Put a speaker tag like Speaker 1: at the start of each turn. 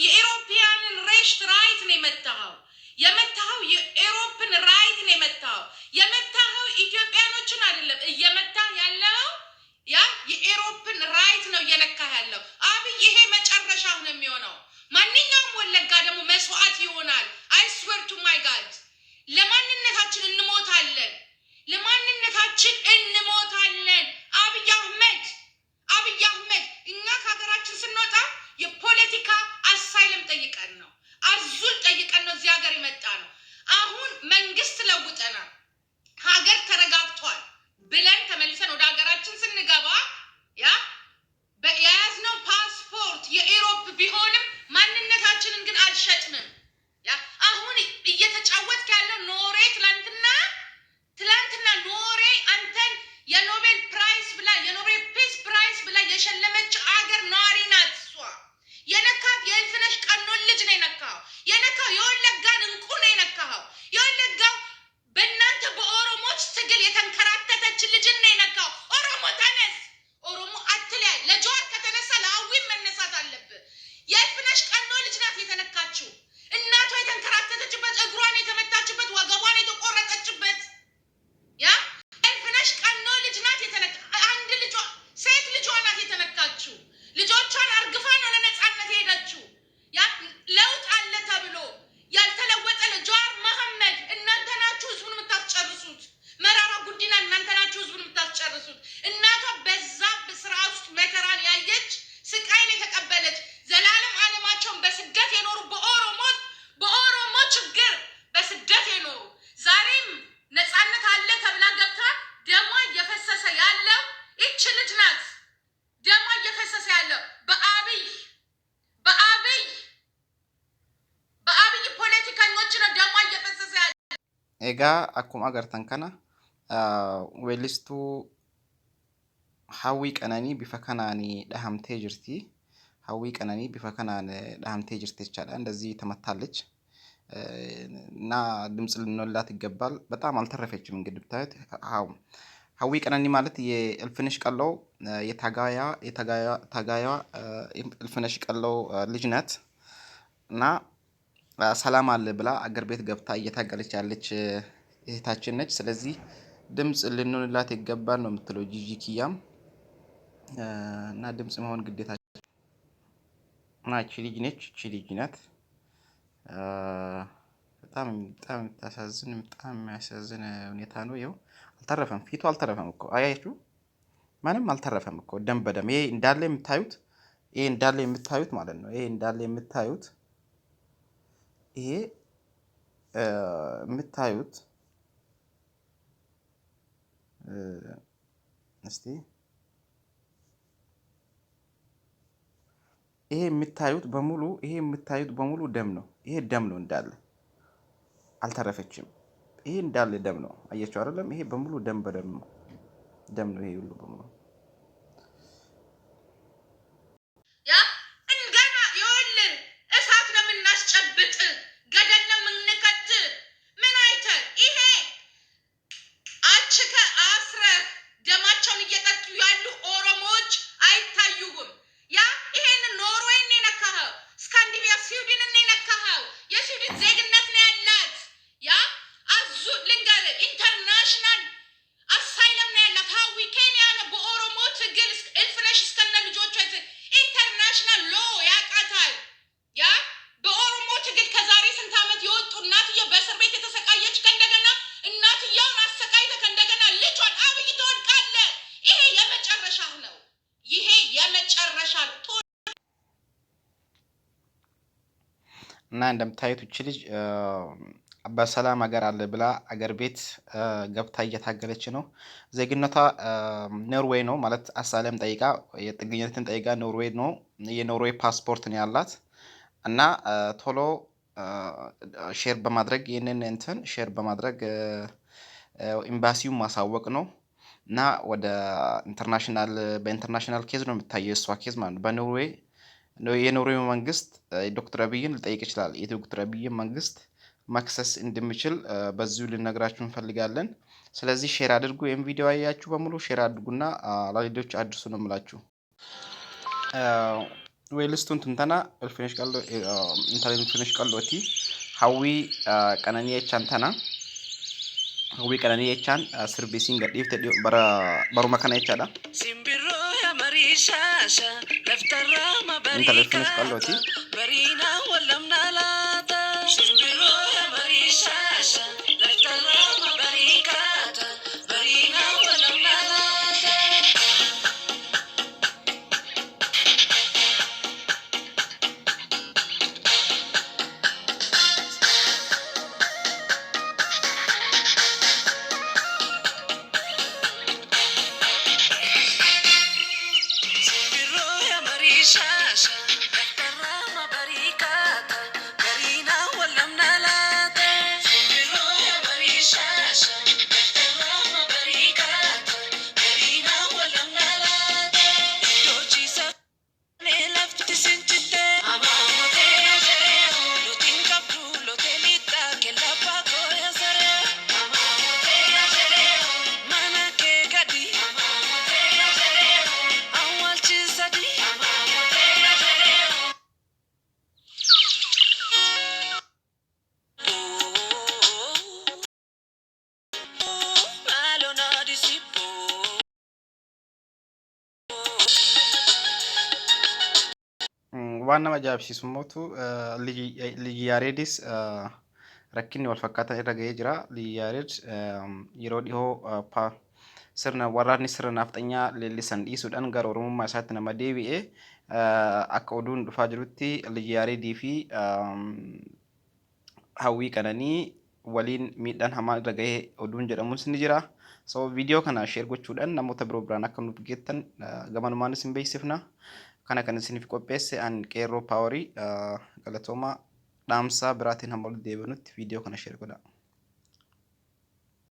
Speaker 1: የኢሮፒያንን ሬሽት ራይት ነው የመታው የኢሮፕን ራይት ነው የመታው ኢትዮጵያኖችን አይደለም እየመታ ያለው ያ የኢሮፕን ራይት ነው እየነካ ያለው አብይ ይሄ መጨረሻው ነው የሚሆነው ማንኛውም ወለጋ ደግሞ መስዋዕት ይሆናል I swear to my God ለማንነታችን እንሞታለን አብይ አህመድ እኛ ከሀገራችን ስንወጣ የፖለቲካ አሳይለም ጠይቀን ነው አዙል ጠይቀን ነው እዚህ ሀገር የመጣ ነው አሁን መንግስት ለውጠናል ሀገር ተረጋግቷል ብለን ተመልሰን ወደ ሀገራችን ስንገባ ያ በያዝነው ፓስፖርት የኢሮፕ ቢሆንም ማንነታችንን ግን አልሸጥንም ያ አሁን እየተጫወትክ ያለው ኖሬ ትላንትና ኖሬ አንተን የኖቤል ፒስ ፕራይስ ብላ የሸለመች አገር ነዋሪ ናት እሷ የነካት የእልፍነሽ ቀኖን ልጅ ነው የነካው የወለጋን እንቁ ነው የወለጋው በእናንተ በኦሮሞች ትግል የተንከራተተች ልጅን ነው የነካው ኦሮሞ ተነስ ኦሮሞ አትለያይ ለጆር ከተነሳ ለአዊም መነሳት አለብህ የእልፍነሽ ቀኖ ልጅ ናት የተነካችው እናቷ የተንከራተተችበት እግሯን የተመታችበት ወገቧን የተቆረጠችበት ያ እልፍነሽ ቀኖ ልጅ ናት አንድ ልጇ ሴት ልጇ ናት የተነካችው ልጆቿን አርግፋ ነው ለነጻነት ሄደችው ያ ለውጥ አለ ተብሎ ያልተለወጠ ጃር መሐመድ እናንተ ናችሁ ህዝቡን የምታስጨርሱት መራራ ጉዲና እናንተ ናችሁ ህዝቡን የምታስጨርሱት እናቷ በዛ በስርዓት ውስጥ መከራን ያየች ስቃይን የተቀበለች ዘላለም ዓለማቸውን በስደት የኖሩ በኦሮሞ ችግር በስደት የኖሩ ዛሬም ነጻነት አለ ተብላ ገብታ ደሟ እየፈሰሰ ያለው እቺ ልጅ ናት ደሟ እየፈሰሰ ያለው በአብይ ፖለቲከኞች ነው ደሟ እየፈሰሰ ያለው
Speaker 2: ኤጋ አኩማ አገርተን ከና ዌሊስቱ ሀዊ ቀነኒ ቢፈከናኒ ዳሃምቴ ጅርቲ ሀዊ ቀነኒ ቢፈከናን ዳሃምቴ ጅርቲ ይቻላል እንደዚህ ተመታለች እና ድምጽ ልንወላት ይገባል በጣም አልተረፈችም እንግዲህ ብታዩት ሀዊ ቀነኒ ማለት የእልፍነሽ ቀለው የታጋያ እልፍነሽ ቀለው ልጅ ናት እና ሰላም አለ ብላ አገር ቤት ገብታ እየታገለች ያለች እህታችን ነች ስለዚህ ድምጽ ልንወላት ይገባል ነው የምትለው ጂጂ ኪያም እና ድምጽ መሆን ግዴታ እና እቺ ልጅ ናት በጣም የሚያሳዝን ሁኔታ ነው ይኸው አልተረፈም ፊቱ አልተረፈም እኮ አያችሁ ማንም አልተረፈም እኮ ደም በደም ይሄ እንዳለ የምታዩት ማለት ነው ይሄ እንዳለ የምታዩት እስቲ ይሄ የምታዩት በሙሉ ደም ነው ይሄ ደም ነው እንዳለ አልተረፈችም ይሄ እንዳለ ደም ነው አያችሁ አይደለም ይሄ በሙሉ ደም በደም ነው ይሄ ሁሉ በሙሉ
Speaker 1: ያ እንገና ይወል እሳት ነው የምናስጨብጥ ገደል ነው የምንከት ምን አይተ ይሄ አችከ አስረ ደማቸውን እየጠጡ ያሉ ኦሮሞዎች አይታዩም ያ ይሄን ኖርዌይን ነካው ስካንዲኔቪያ ስዊድንን ነካው የስዊድን ዜግነት ነው ያላት ያ አዙ ልንገር ኢንተርናሽናል አሳይለም ነው ያላት ሀዊ ኬንያ ነው በኦሮሞ ትግል እልፍነሽ እስከነ ልጆቿ ኢንተርናሽናል ሎ ያቃታል ያ በኦሮሞ ትግል ከዛሬ ስንት ዓመት የወጡ እናትየው በእስር ቤት የተሰቃየች ከእንደገና እናትየውን አሰቃይተ ከእንደገና ልጇን አብይ ትወድቃለ ይሄ የመጨረሻ ነው
Speaker 2: እና እንደምታዩት እቺ ልጅ በሰላም ሀገር አለ ብላ አገር ቤት ገብታ እየታገለች ነው ዜግነቷ ኖርዌይ ነው ማለት አሳለም ጠይቃ የጥገኝነትን ጠይቃ ኖርዌይ ነው የኖርዌይ ፓስፖርት ነው ያላት እና ቶሎ ሼር በማድረግ ኤምባሲው ማሳወቅ ነው እና ወደ በኢንተርናሽናል ኬዝ ነው የምታየው እሷ ኬዝ ማለት ነው በኖርዌይ የኖርዌይ መንግስት ዶክተር አብይን ሊጠይቅ ይችላል የዶክተር አብይ መንግስት ማክሰስ እንደሚችል በዚሁ ልነግራችሁ እንፈልጋለን ስለዚህ ሼር አድርጉ ይሄን ቪዲዮ አያችሁ በሙሉ ሼር አድርጉና ለሌሎች አድርሱ ነው የምላችሁ weellistuun tun tana ilfnesh qalloo intala ilfnesh qallooti. Hawwii qananii jechaan tana. Hawwii qananii jechaan sirbisiin gadhiifte baruma kana jechaadha. Intala ilfnesh qallooti. Waan nama ajaa'ibsiisu mootu liyyi yareedis rakkinni wal fakkaataa irra gahee jira. Liyyi yareed yeroo dhihoo sirna waraanni sirna nafxanyaa leellisan dhiisuudhaan gara oromummaa isaatti nama deebi'ee akka oduun dhufaa jirutti liyyi yareedii fi hawwii qananii waliin miidhaan hamaa irra gahee oduun jedhamus ni jira. So viidiyoo kana sheer gochuudhaan namoota biroo biraan akka nuuf geettan gamanumaan isin beeksifna. Kana kan isiniif qopheesse an qeerroo paaworii galatoomaa dhaamsaa biraatiin hamma ol deebinutti viidiyoo kana sheer godhaa.